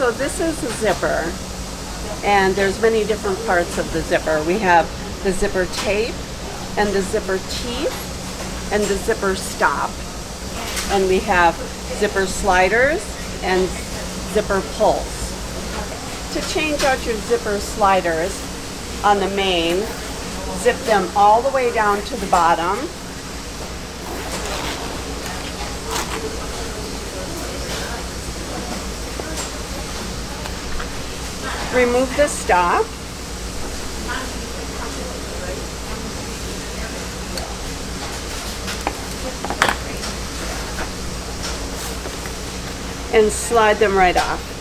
So this is a zipper, and there's many different parts of the zipper. We have the zipper tape, and the zipper teeth, and the zipper stop. And we have zipper sliders and zipper pulls. To change out your zipper sliders on the main, zip them all the way down to the bottom. Remove the stop. And slide them right off.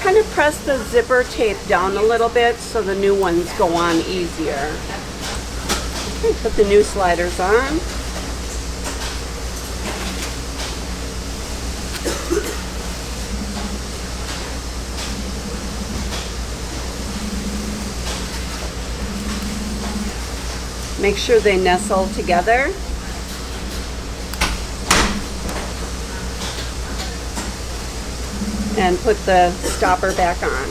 Kind of press the zipper tape down a little bit so the new ones go on easier. Okay, put the new sliders on. Make sure they nestle together. And put the stopper back on.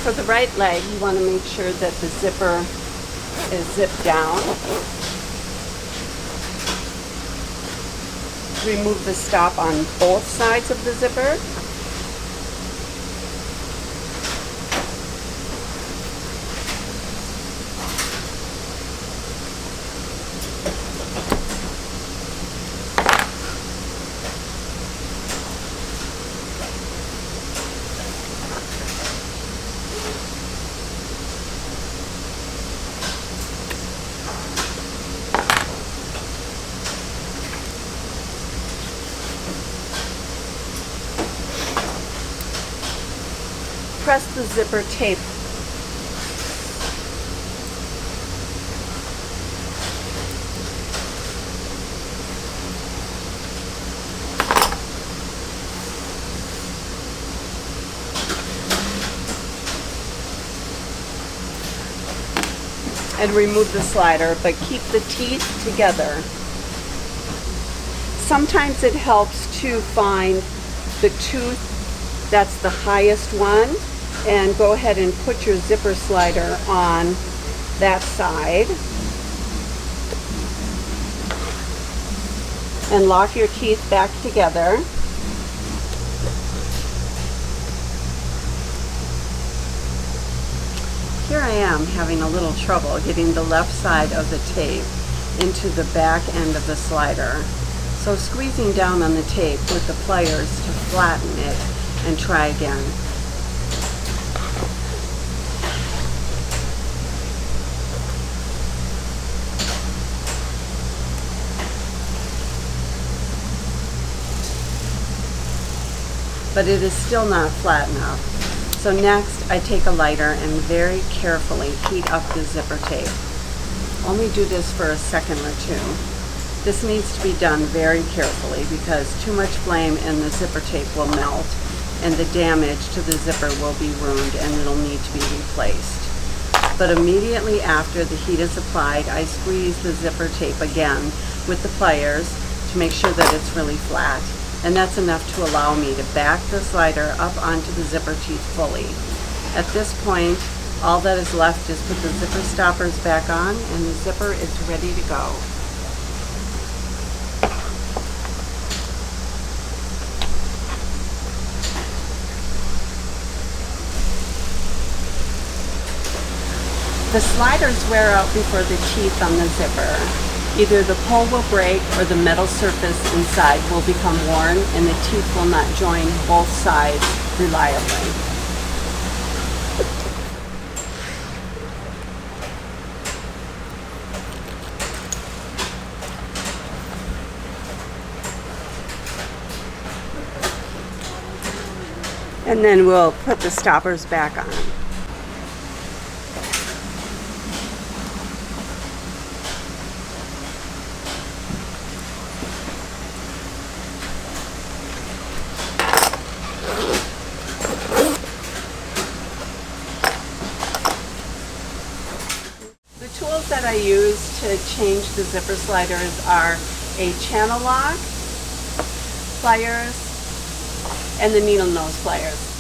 For the right leg, you want to make sure that the zipper is zipped down. Remove the stop on both sides of the zipper. Press the zipper tape. And remove the slider, but keep the teeth together. Sometimes it helps to find the tooth that's the highest one, and go ahead and put your zipper slider on that side. And lock your teeth back together. Here I am having a little trouble getting the left side of the tape into the back end of the slider. So squeezing down on the tape with the pliers to flatten it and try again. But it is still not flat enough. So next I take a lighter and very carefully heat up the zipper tape. Only do this for a second or two. This needs to be done very carefully because too much flame and the zipper tape will melt and the damage to the zipper will be ruined and it'll need to be replaced. But immediately after the heat is applied, I squeeze the zipper tape again with the pliers to make sure that it's really flat. And that's enough to allow me to back the slider up onto the zipper teeth fully. At this point, all that is left is put the zipper stoppers back on and the zipper is ready to go. The sliders wear out before the teeth on the zipper. Either the pull will break or the metal surface inside will become worn and the teeth will not join both sides reliably. And then we'll put the stoppers back on. tools that I use to change the zipper sliders are a channel lock, pliers, and the needle nose pliers.